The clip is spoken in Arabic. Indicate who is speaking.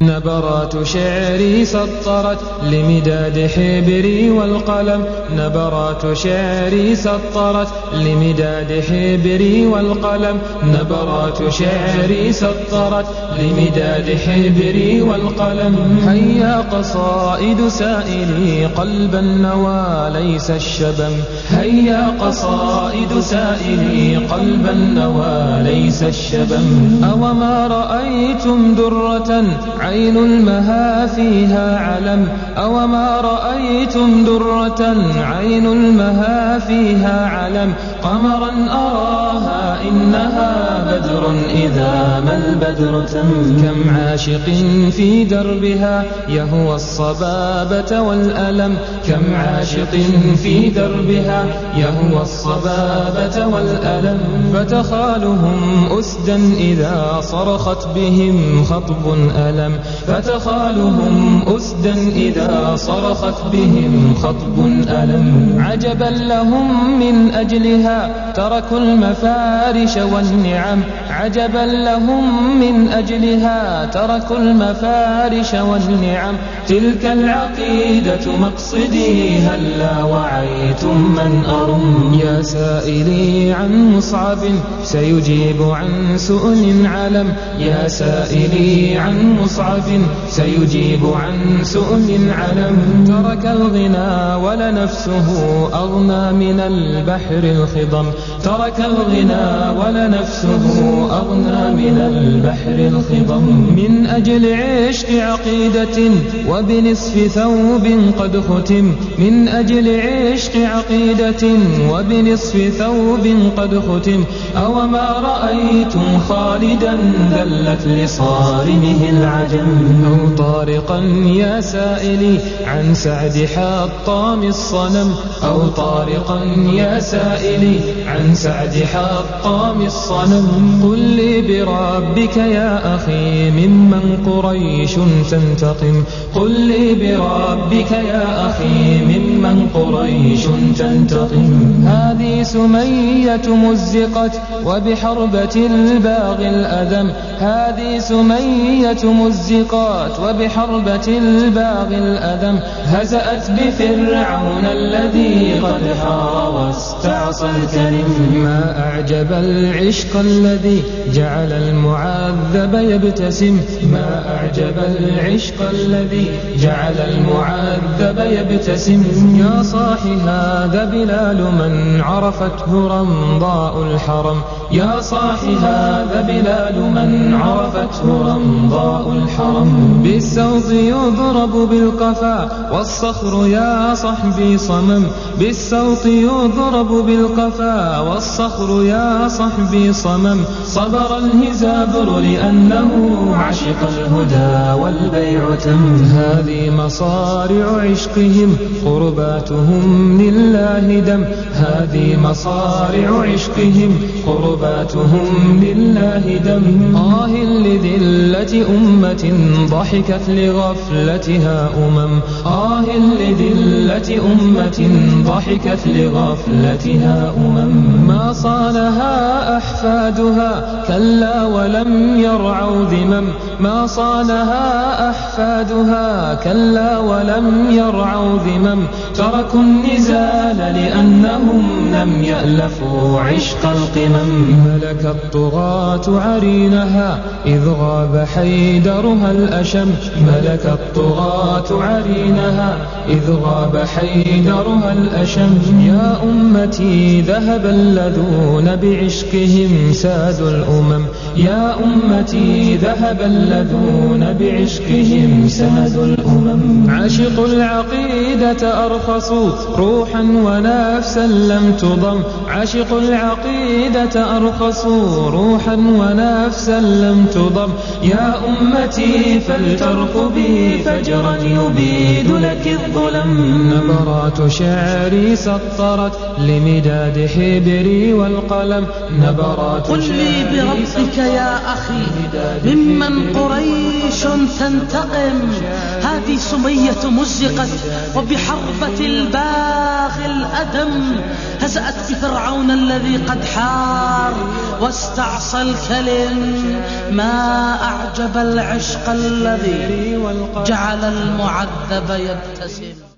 Speaker 1: نبرات شعري سطرت لمداد حبري والقلم، نبرات شعري سطرت لمداد حبري والقلم، نبرات شعري سطرت لمداد حبري والقلم. هيا قصائد سائلي قلب النوى ليس الشبم، هيا قصائد سائلي قلب النوى ليس الشبم. أوما رأيتم درة عين المها فيها علم، أوما رأيتم درة عين المها فيها علم. قمرا أراها إنها بدر إذا ما البدر تم. كم عاشق في دربها يهوى الصبابة والألم، كم عاشق في دربها يهوى الصبابة والألم. فتخالهم أسدا إذا صرخت بهم خطب ألم، فتخالهم أسدا إذا صرخت بهم خطب ألم. عجبا لهم من أجلها تركوا المفارش والنعم، عجبا لهم من أجلها تركوا المفارش والنعم. تلك العقيدة مقصدي هلا وعيتم من أرم. يا سائلي عن مصعب سيجيب عن سؤل علم، يا سائلي عن مصعب سيجيب عن سؤل علم. ترك الغنى ولنفسه أغنى من البحر الخضم، ترك الغنى ولنفسه أغنى من البحر الخضم. من أجل عشق عقيدة وبنصف ثوب قد ختم، من أجل عشق عقيدة وبنصف ثوب قد ختم. أوما رأيتم خالدا ذلت لصارمه العجم. أو طارقا يا سائلي عن سعد حطام الصنم، أو طارقا يا سائلي عن سعد حطام الصنم. قل لي بربك يا أخي ممن قريش تنتقم، قل لي بربك يا أخي ممن قريش تنتقم. هذه سمية مزقت وبحربة الباغي الأذم، هذه سمية مزقات وبحربة الباغي الأذم. هزأت بفرعون الذي قد حار واستعصى الكريم. ما أعجب العشق الذي جعل المعذب يبتسم، ما أعجب العشق الذي جعل المعذب يبتسم. يا صاح هذا بلال من عرفته رمضاء الحرم، يا صاح هذا بلال من عرفته رمضاء الحرم. بالسوط يضرب بالقفا والصخر يا صحبي صمم، بالسوط يضرب بالقفا والصخر يا صحبي صمم. صبر الهزابر لأنه عشق الهدى والبيع تم. هذه مصارع عشقهم قرباتهم لله دم، هذه مصارع عشقهم قرباتهم لله دم. آه لذلة أمة ضحكت لغفلتها أمم، آه لذلة أمة ضحكت لغفلتها أمم. ما صانها أحفادها كلا ولم يرعوا ذمم، ما صانها أحفادها كلا ولم يرعوا ذمم. تركوا النزال لأنهم لم يألفوا عشق القمم. ملك الطغاة عرينها إذ غاب حيدرها الأشم، ملك الطغاة عرينها إذ غاب حيدرها الأشم. يا أمتي ذهب الذون بعشقهم سادوا الأمم، يا أمتي ذهب الذون بعشقهم سادوا الأمم. عشقوا العقيدة أرخصوا روحا ونفسا لم تضم، عشقوا العقيدة أرخصوا روحا ونفسا لم تضم. يا أمتي فلترقبي فجرا يبيد لك الظلم. نبرات شعري سطرت لمداد حبري والقلم، نبرات
Speaker 2: قل لي بربك يا أخي ممن قريش تنتقم. هذه سمية مزقت وبحربة الباغي الأدم. هزأت بفرعون الذي قد حار واستعصى الكلم. ما أعجب العشق الذي جعل المعذب يبتسم.